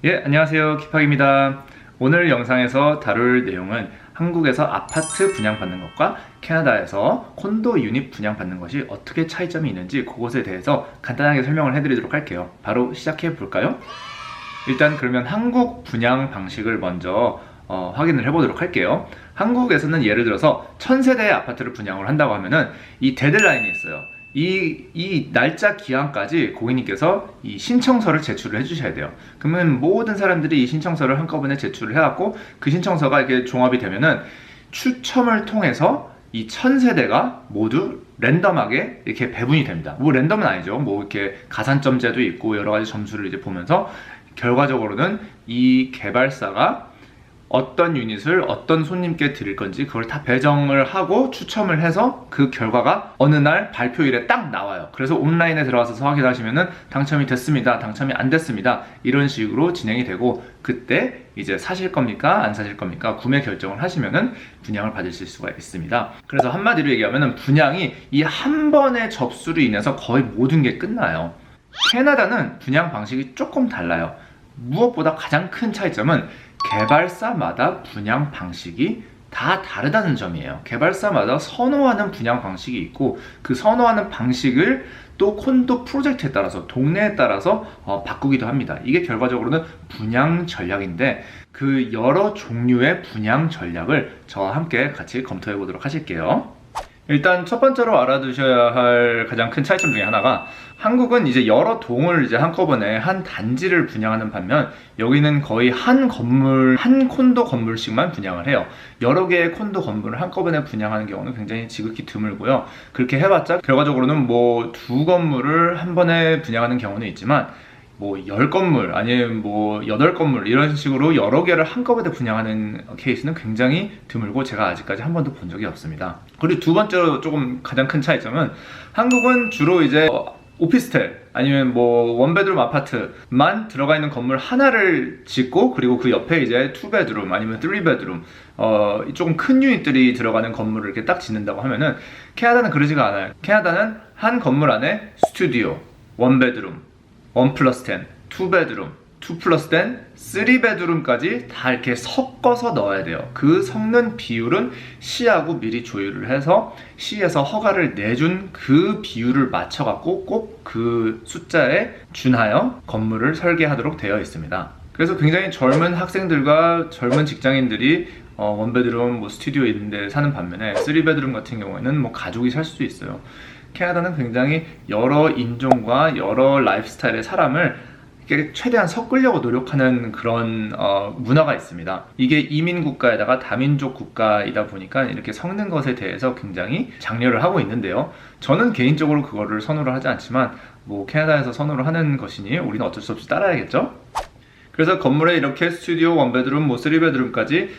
예, 안녕하세요. 기팍입니다. 오늘 영상에서 다룰 내용은 한국에서 아파트 분양받는 것과 캐나다에서 콘도 유닛 분양받는 것이 어떻게 차이점이 있는지 그것에 대해서 간단하게 설명을 해드리도록 할게요. 바로 시작해 볼까요? 일단 그러면 한국 분양 방식을 먼저 확인을 해보도록 할게요. 한국에서는 예를 들어서 1000세대의 아파트를 분양을 한다고 하면은 이 데드라인이 있어요. 이 날짜 기한까지 고객님께서 이 신청서를 제출을 해주셔야 돼요. 그러면 모든 사람들이 이 신청서를 한꺼번에 제출을 해갖고 그 신청서가 이렇게 종합이 되면은 추첨을 통해서 이 1000세대가 모두 랜덤하게 이렇게 배분이 됩니다. 뭐 랜덤은 아니죠. 뭐 이렇게 가산점제도 있고 여러 가지 점수를 이제 보면서 결과적으로는 이 개발사가 어떤 유닛을 어떤 손님께 드릴 건지 그걸 다 배정을 하고 추첨을 해서 그 결과가 어느 날 발표일에 딱 나와요. 그래서 온라인에 들어가서 확인하시면은 당첨이 됐습니다, 당첨이 안 됐습니다, 이런 식으로 진행이 되고, 그때 이제 사실 겁니까 안 사실 겁니까 구매 결정을 하시면은 분양을 받으실 수가 있습니다. 그래서 한마디로 얘기하면은 분양이 이 한 번의 접수로 인해서 거의 모든 게 끝나요. 캐나다는 분양 방식이 조금 달라요. 무엇보다 가장 큰 차이점은 개발사마다 분양 방식이 다 다르다는 점이에요. 개발사마다 선호하는 분양 방식이 있고 그 선호하는 방식을 또 콘도 프로젝트에 따라서 동네에 따라서 바꾸기도 합니다. 이게 결과적으로는 분양 전략인데 그 여러 종류의 분양 전략을 저와 함께 같이 검토해 보도록 하실게요. 일단 첫 번째로 알아두셔야 할 가장 큰 차이점 중에 하나가, 한국은 이제 여러 동을 이제 한꺼번에 한 단지를 분양하는 반면 여기는 거의 한 건물, 한 콘도 건물씩만 분양을 해요. 여러 개의 콘도 건물을 한꺼번에 분양하는 경우는 굉장히 지극히 드물고요. 그렇게 해봤자 결과적으로는 뭐 두 건물을 한 번에 분양하는 경우는 있지만 뭐 10건물 아니면 뭐 8건물 이런 식으로 여러 개를 한꺼번에 분양하는 케이스는 굉장히 드물고 제가 아직까지 한 번도 본 적이 없습니다. 그리고 두 번째로 조금 가장 큰 차이점은, 한국은 주로 이제 오피스텔 아니면 뭐 원베드룸 아파트만 들어가 있는 건물 하나를 짓고 그리고 그 옆에 이제 투베드룸 아니면 쓰리베드룸 조금 큰 유닛들이 들어가는 건물을 이렇게 딱 짓는다고 하면은, 캐나다는 그러지가 않아요. 캐나다는 한 건물 안에 스튜디오, 원베드룸, 1+10, 2베드룸, 2+10, 3베드룸까지 다 이렇게 섞어서 넣어야 돼요. 그 섞는 비율은 시하고 미리 조율을 해서 시에서 허가를 내준 그 비율을 맞춰갖고 꼭 그 숫자에 준하여 건물을 설계하도록 되어 있습니다. 그래서 굉장히 젊은 학생들과 젊은 직장인들이 원베드룸, 뭐 스튜디오 있는 데 사는 반면에 3베드룸 같은 경우에는 뭐 가족이 살 수도 있어요. 캐나다는 굉장히 여러 인종과 여러 라이프스타일의 사람을 최대한 섞으려고 노력하는 그런 문화가 있습니다. 이게 이민 국가에다가 다민족 국가이다 보니까 이렇게 섞는 것에 대해서 굉장히 장려를 하고 있는데요. 저는 개인적으로 그거를 선호를 하지 않지만 뭐 캐나다에서 선호를 하는 것이니 우리는 어쩔 수 없이 따라야겠죠? 그래서 건물에 이렇게 스튜디오, 원베드룸, 뭐 3베드룸까지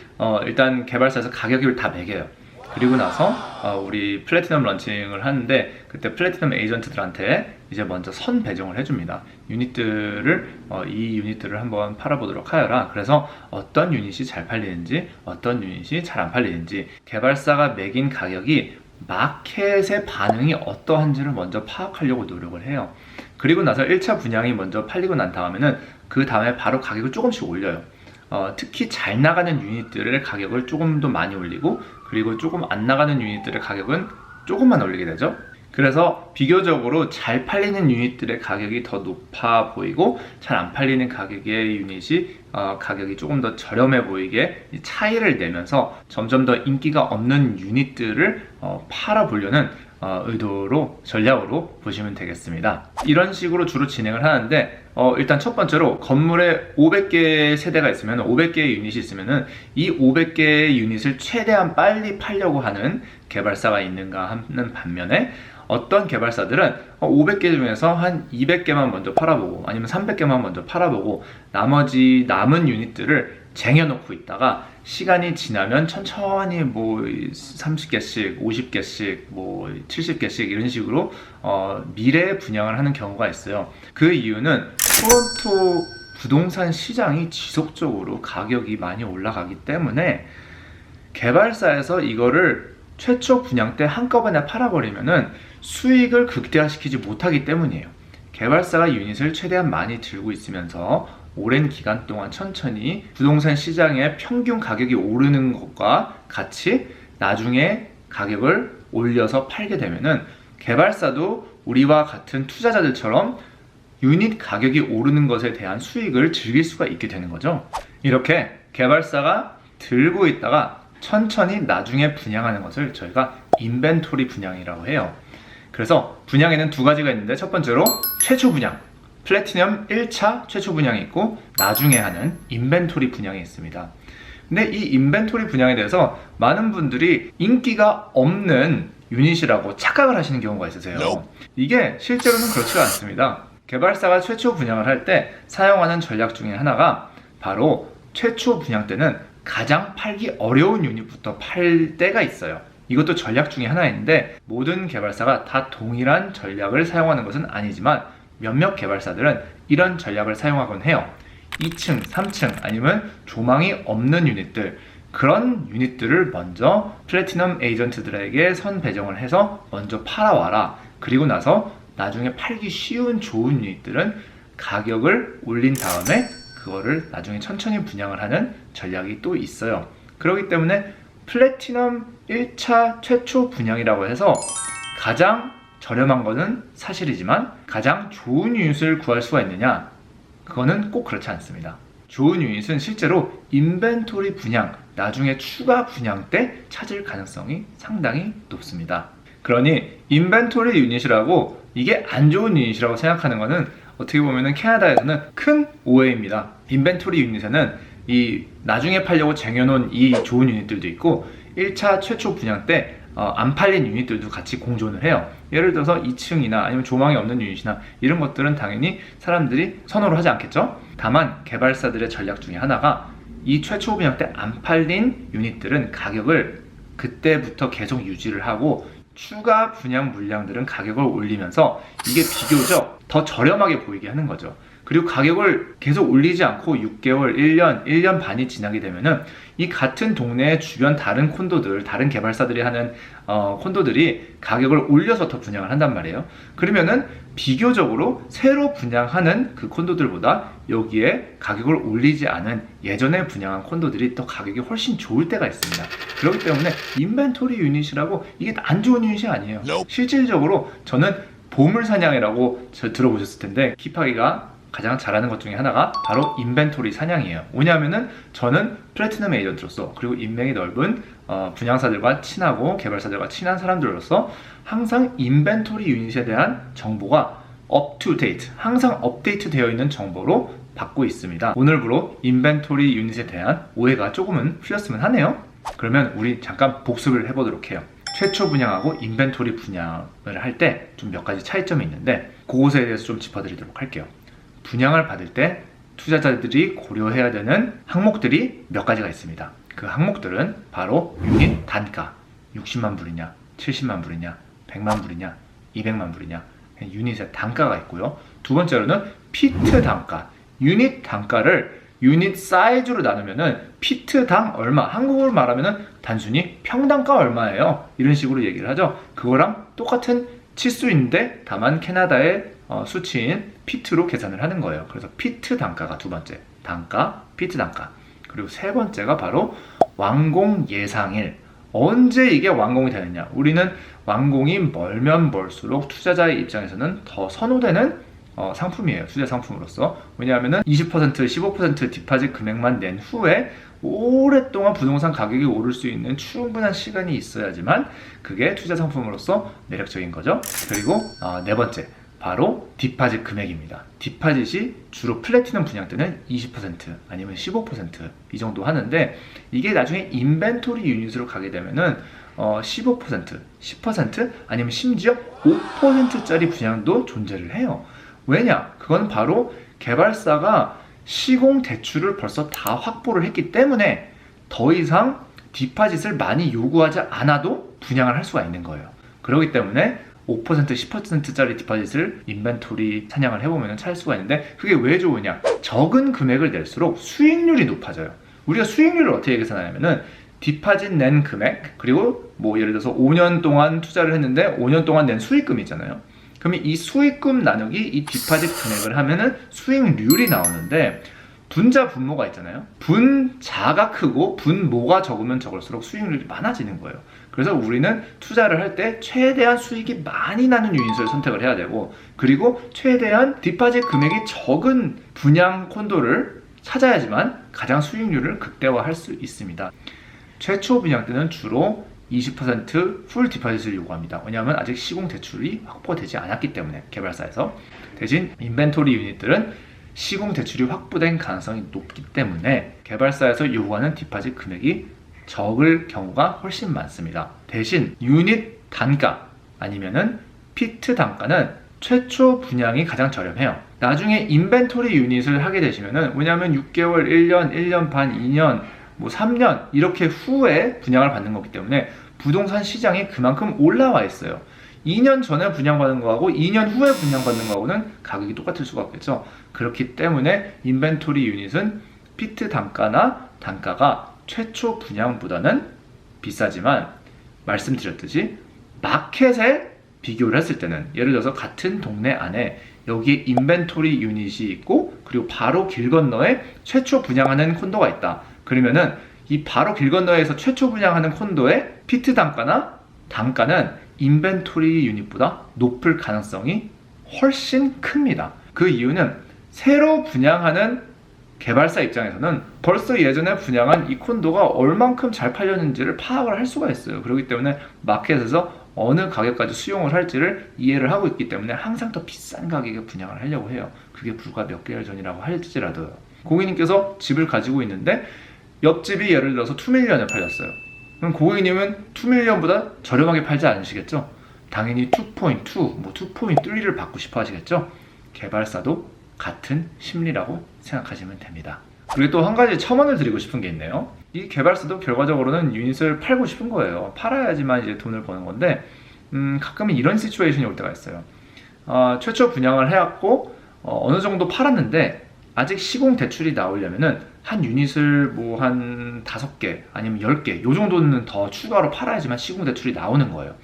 일단 개발사에서 가격을 다 매겨요. 그리고 나서 우리 플래티넘 런칭을 하는데 그때 플래티넘 에이전트들한테 이제 먼저 선 배정을 해줍니다. 유닛들을 이 유닛들을 한번 팔아보도록 하여라. 그래서 어떤 유닛이 잘 팔리는지 어떤 유닛이 잘 안 팔리는지 개발사가 매긴 가격이 마켓의 반응이 어떠한지를 먼저 파악하려고 노력을 해요. 그리고 나서 1차 분양이 먼저 팔리고 난 다음에는 그 다음에 바로 가격을 조금씩 올려요. 특히 잘 나가는 유닛들의 가격을 조금 더 많이 올리고 그리고 조금 안 나가는 유닛들의 가격은 조금만 올리게 되죠. 그래서 비교적으로 잘 팔리는 유닛들의 가격이 더 높아 보이고 잘 안 팔리는 가격의 유닛이 가격이 조금 더 저렴해 보이게 차이를 내면서 점점 더 인기가 없는 유닛들을 팔아보려는 의도로, 전략으로 보시면 되겠습니다. 이런 식으로 주로 진행을 하는데 일단 첫 번째로 건물에 500개의 세대가 있으면 500개의 유닛이 있으면은 이 500개의 유닛을 최대한 빨리 팔려고 하는 개발사가 있는가 하는 반면에, 어떤 개발사들은 500개 중에서 한 200개만 먼저 팔아보고 아니면 300개만 먼저 팔아보고 나머지 남은 유닛들을 쟁여놓고 있다가 시간이 지나면 천천히 뭐 30개씩, 50개씩, 뭐 70개씩 이런 식으로 미래 분양을 하는 경우가 있어요. 그 이유는 토론토 부동산 시장이 지속적으로 가격이 많이 올라가기 때문에 개발사에서 이거를 최초 분양 때 한꺼번에 팔아버리면은 수익을 극대화시키지 못하기 때문이에요. 개발사가 유닛을 최대한 많이 들고 있으면서 오랜 기간 동안 천천히 부동산 시장의 평균 가격이 오르는 것과 같이 나중에 가격을 올려서 팔게 되면은 개발사도 우리와 같은 투자자들처럼 유닛 가격이 오르는 것에 대한 수익을 즐길 수가 있게 되는 거죠. 이렇게 개발사가 들고 있다가 천천히 나중에 분양하는 것을 저희가 인벤토리 분양이라고 해요. 그래서 분양에는 두 가지가 있는데, 첫 번째로 최초 분양, 플래티넘 1차 최초 분양이 있고, 나중에 하는 인벤토리 분양이 있습니다. 근데 이 인벤토리 분양에 대해서 많은 분들이 인기가 없는 유닛이라고 착각을 하시는 경우가 있으세요. 이게 실제로는 그렇지가 않습니다. 개발사가 최초 분양을 할 때 사용하는 전략 중에 하나가 바로 최초 분양 때는 가장 팔기 어려운 유닛부터 팔 때가 있어요. 이것도 전략 중에 하나인데, 모든 개발사가 다 동일한 전략을 사용하는 것은 아니지만 몇몇 개발사들은 이런 전략을 사용하곤 해요. 2층, 3층 아니면 조망이 없는 유닛들, 그런 유닛들을 먼저 플래티넘 에이전트들에게 선 배정을 해서 먼저 팔아와라. 그리고 나서 나중에 팔기 쉬운 좋은 유닛들은 가격을 올린 다음에 그거를 나중에 천천히 분양을 하는 전략이 또 있어요. 그렇기 때문에 플래티넘 1차 최초 분양이라고 해서 가장 저렴한 거는 사실이지만 가장 좋은 유닛을 구할 수가 있느냐? 그거는 꼭 그렇지 않습니다. 좋은 유닛은 실제로 인벤토리 분양, 나중에 추가 분양 때 찾을 가능성이 상당히 높습니다. 그러니 인벤토리 유닛이라고 이게 안 좋은 유닛이라고 생각하는 것은 어떻게 보면 캐나다에서는 큰 오해입니다. 인벤토리 유닛에는 이 나중에 팔려고 쟁여놓은 이 좋은 유닛들도 있고, 1차 최초 분양 때 안 팔린 유닛들도 같이 공존을 해요. 예를 들어서 2층이나 아니면 조망이 없는 유닛이나 이런 것들은 당연히 사람들이 선호를 하지 않겠죠. 다만 개발사들의 전략 중에 하나가 이 최초 분양 때 안 팔린 유닛들은 가격을 그때부터 계속 유지를 하고, 추가 분양 물량들은 가격을 올리면서 이게 비교적 더 저렴하게 보이게 하는 거죠. 그리고 가격을 계속 올리지 않고 6개월, 1년, 1년 반이 지나게 되면은 이 같은 동네의 주변 다른 콘도들, 다른 개발사들이 하는 콘도들이 가격을 올려서 더 분양을 한단 말이에요. 그러면은 비교적으로 새로 분양하는 그 콘도들보다 여기에 가격을 올리지 않은 예전에 분양한 콘도들이 또 가격이 훨씬 좋을 때가 있습니다. 그렇기 때문에 인벤토리 유닛이라고 이게 안 좋은 유닛이 아니에요. 실질적으로 저는 보물사냥이라고 들어보셨을 텐데, 킵하기가 가장 잘하는 것 중에 하나가 바로 인벤토리 사냥이에요. 왜냐하면은 저는 플래티넘 에이전트로서, 그리고 인맥이 넓은 분양사들과 친하고 개발사들과 친한 사람들로서 항상 인벤토리 유닛에 대한 정보가 up to date, 항상 업데이트 되어 있는 정보로 받고 있습니다. 오늘부로 인벤토리 유닛에 대한 오해가 조금은 풀렸으면 하네요. 그러면 우리 잠깐 복습을 해보도록 해요. 최초 분양하고 인벤토리 분양을 할 때 좀 몇 가지 차이점이 있는데, 그것에 대해서 좀 짚어드리도록 할게요. 분양을 받을 때 투자자들이 고려해야 되는 항목들이 몇 가지가 있습니다. 그 항목들은 바로 유닛 단가, 60만 불이냐, 70만 불이냐, 100만 불이냐, 200만 불이냐, 유닛의 단가가 있고요. 두 번째로는 피트 단가, 유닛 단가를 유닛 사이즈로 나누면은 피트당 얼마, 한국어로 말하면은 단순히 평당가 얼마예요, 이런 식으로 얘기를 하죠. 그거랑 똑같은 치수인데 다만 캐나다의 수치인 피트로 계산을 하는 거예요. 그래서 피트 단가가 두 번째, 단가, 피트 단가. 그리고 세 번째가 바로 완공 예상일. 언제 이게 완공이 되느냐. 우리는 완공이 멀면 멀수록 투자자의 입장에서는 더 선호되는 상품이에요. 투자 상품으로서. 왜냐하면은 20%, 15% 디파짓 금액만 낸 후에 오랫동안 부동산 가격이 오를 수 있는 충분한 시간이 있어야지만 그게 투자 상품으로서 매력적인 거죠. 그리고 네 번째, 바로 디파짓 금액입니다. 디파짓이 주로 플래티넘 분양 때는 20% 아니면 15% 이 정도 하는데, 이게 나중에 인벤토리 유닛으로 가게 되면은 15%, 10% 아니면 심지어 5%짜리 분양도 존재를 해요. 왜냐? 그건 바로 개발사가 시공 대출을 벌써 다 확보를 했기 때문에 더 이상 디파짓을 많이 요구하지 않아도 분양을 할 수가 있는 거예요. 그렇기 때문에 5%, 10%짜리 디파짓을 인벤토리 사냥을 해보면 찾을 수가 있는데, 그게 왜 좋으냐? 적은 금액을 낼수록 수익률이 높아져요. 우리가 수익률을 어떻게 계산하냐면은 디파짓 낸 금액, 그리고 뭐 예를 들어서 5년 동안 투자를 했는데 5년 동안 낸 수익금이 있잖아요. 그러면 이 수익금 나누기 이 디파짓 금액을 하면은 수익률이 나오는데, 분자 분모가 있잖아요. 분자가 크고 분모가 적으면 적을수록 수익률이 많아지는 거예요. 그래서 우리는 투자를 할 때 최대한 수익이 많이 나는 유닛을 선택을 해야 되고, 그리고 최대한 디파짓 금액이 적은 분양 콘도를 찾아야지만 가장 수익률을 극대화할 수 있습니다. 최초 분양 때는 주로 20%풀 디파짓을 요구합니다. 왜냐하면 아직 시공 대출이 확보가 되지 않았기 때문에, 개발사에서. 대신 인벤토리 유닛들은 시공 대출이 확보된 가능성이 높기 때문에 개발사에서 요구하는 디파짓 금액이 적을 경우가 훨씬 많습니다. 대신 유닛 단가 아니면은 피트 단가는 최초 분양이 가장 저렴해요. 나중에 인벤토리 유닛을 하게 되시면은, 왜냐하면 6개월, 1년, 1년 반, 2년, 3년 이렇게 후에 분양을 받는 거기 때문에 부동산 시장이 그만큼 올라와 있어요. 2년 전에 분양받은 거하고 2년 후에 분양받는 거하고는 가격이 똑같을 수가 없겠죠. 그렇기 때문에 인벤토리 유닛은 피트 단가나 단가가 최초 분양보다는 비싸지만, 말씀드렸듯이 마켓에 비교를 했을 때는, 예를 들어서 같은 동네 안에 여기에 인벤토리 유닛이 있고 그리고 바로 길 건너에 최초 분양하는 콘도가 있다. 그러면은 이 바로 길 건너에서 최초 분양하는 콘도의 피트 단가나 단가는 인벤토리 유닛보다 높을 가능성이 훨씬 큽니다. 그 이유는 새로 분양하는 개발사 입장에서는 벌써 예전에 분양한 이 콘도가 얼만큼 잘 팔렸는지를 파악을 할 수가 있어요. 그렇기 때문에 마켓에서 어느 가격까지 수용을 할지를 이해를 하고 있기 때문에 항상 더 비싼 가격에 분양을 하려고 해요. 그게 불과 몇 개월 전이라고 할지라도요. 고객님께서 집을 가지고 있는데 옆집이 예를 들어서 2밀리언에 팔렸어요. 그럼 고객님은 2밀리언보다 저렴하게 팔지 않으시겠죠? 당연히 2.2, 2.3를 받고 싶어 하시겠죠? 개발사도 같은 심리라고 생각하시면 됩니다. 그리고 또 한 가지 첨언을 드리고 싶은 게 있네요. 이 개발사도 결과적으로는 유닛을 팔고 싶은 거예요. 팔아야지만 이제 돈을 버는 건데, 가끔은 이런 시츄에이션이 올 때가 있어요. 최초 분양을 해왔고 어느 정도 팔았는데 아직 시공 대출이 나오려면은 한 유닛을 한 5개 아니면 10개 요 정도는 더 추가로 팔아야지만 시공 대출이 나오는 거예요.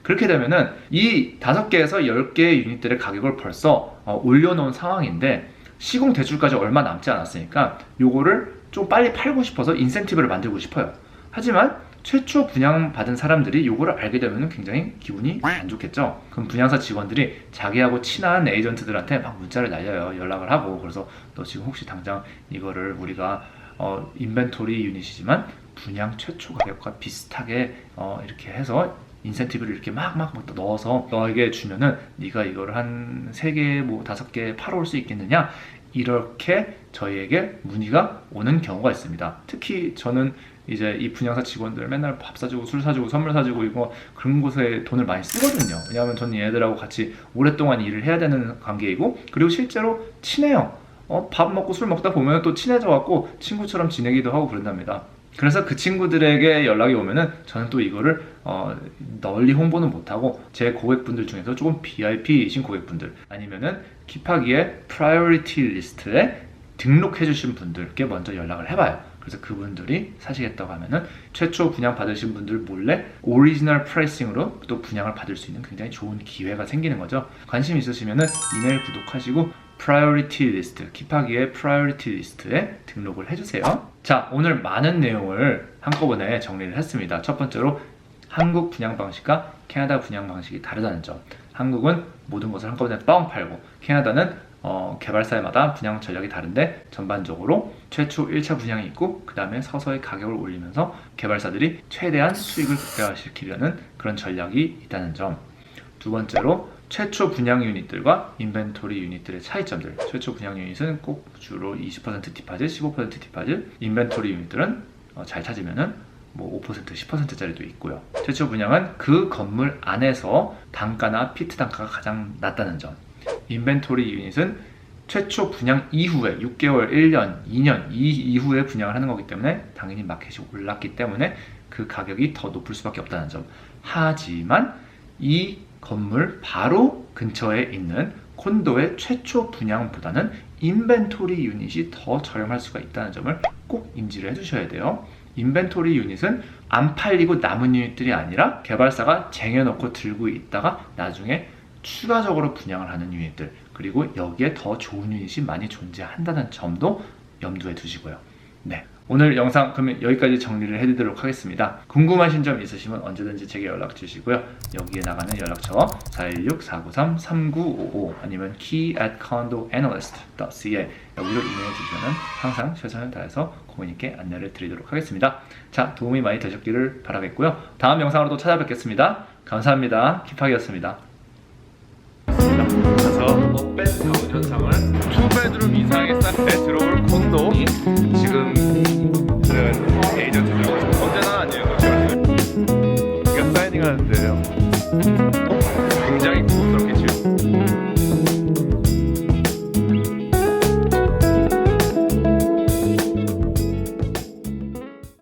그렇게 되면은 이 5개에서 10개의 유닛들의 가격을 벌써 올려놓은 상황인데, 시공 대출까지 얼마 남지 않았으니까 요거를 좀 빨리 팔고 싶어서 인센티브를 만들고 싶어요. 하지만 최초 분양 받은 사람들이 요거를 알게 되면 굉장히 기분이 안 좋겠죠. 그럼 분양사 직원들이 자기하고 친한 에이전트들한테 막 문자를 날려요. 연락을 하고. 그래서 너 지금 혹시 당장 이거를 우리가 인벤토리 유닛이지만 분양 최초 가격과 비슷하게 이렇게 해서 인센티브를 이렇게 막 넣어서 너에게 주면은 네가 이거를 한 3개, 5개 팔아올 수 있겠느냐? 이렇게 저희에게 문의가 오는 경우가 있습니다. 특히 저는 이제 이 분양사 직원들 맨날 밥 사주고 술 사주고 선물 사주고 이거 그런 곳에 돈을 많이 쓰거든요. 왜냐하면 저는 얘네들하고 같이 오랫동안 일을 해야 되는 관계이고, 그리고 실제로 친해요. 밥 먹고 술 먹다 보면 또 친해져 갖고 친구처럼 지내기도 하고 그런답니다. 그래서 그 친구들에게 연락이 오면은 저는 또 이거를 널리 홍보는 못하고 제 고객분들 중에서 조금 VIP이신 고객분들, 아니면은 킵하기에 프라이어리티 리스트에 등록해 주신 분들께 먼저 연락을 해봐요. 그래서 그분들이 사시겠다고 하면은 최초 분양 받으신 분들 몰래 오리지널 프라이싱으로 또 분양을 받을 수 있는 굉장히 좋은 기회가 생기는 거죠. 관심 있으시면은 이메일 구독하시고 프라이어리티 리스트, 킵하기에 프라이어리티 리스트에 등록을 해주세요. 자, 오늘 많은 내용을 한꺼번에 정리를 했습니다. 첫 번째로 한국 분양 방식과 캐나다 분양 방식이 다르다는 점. 한국은 모든 것을 한꺼번에 뻥 팔고, 캐나다는 개발사마다 분양 전략이 다른데 전반적으로 최초 1차 분양이 있고 그 다음에 서서히 가격을 올리면서 개발사들이 최대한 수익을 극대화시키려는 그런 전략이 있다는 점. 두 번째로 최초 분양 유닛들과 인벤토리 유닛들의 차이점들. 최초 분양 유닛은 꼭 주로 20% 디파짓, 15% 디파짓, 인벤토리 유닛들은 잘 찾으면은 5%, 10%짜리도 있고요. 최초 분양은 그 건물 안에서 단가나 피트 단가가 가장 낮다는 점. 인벤토리 유닛은 최초 분양 이후에 6개월, 1년, 2년 이후에 분양을 하는 거기 때문에 당연히 마켓이 올랐기 때문에 그 가격이 더 높을 수밖에 없다는 점. 하지만 이 건물 바로 근처에 있는 콘도의 최초 분양보다는 인벤토리 유닛이 더 저렴할 수가 있다는 점을 꼭 인지를 해주셔야 돼요. 인벤토리 유닛은 안 팔리고 남은 유닛들이 아니라 개발사가 쟁여놓고 들고 있다가 나중에 추가적으로 분양을 하는 유닛들, 그리고 여기에 더 좋은 유닛이 많이 존재한다는 점도 염두에 두시고요. 네, 오늘 영상 그러면 여기까지 정리를 해드리도록 하겠습니다. 궁금하신 점 있으시면 언제든지 제게 연락 주시고요. 여기에 나가는 연락처 416-493-3955 아니면 key@condoanalyst.ca 여기로 이메일 주시면 항상 최선을 다해서 고객님께 안내를 드리도록 하겠습니다. 자, 도움이 많이 되셨기를 바라겠고요. 다음 영상으로 또 찾아뵙겠습니다. 감사합니다. 킵하기였습니다. 그래서 업벤 가온 현상을 2베드룸 이상의 싼에 들어올 콘도 지금 에이전트들 언제나 아니에요. 그러니까 사이닝 하는데요.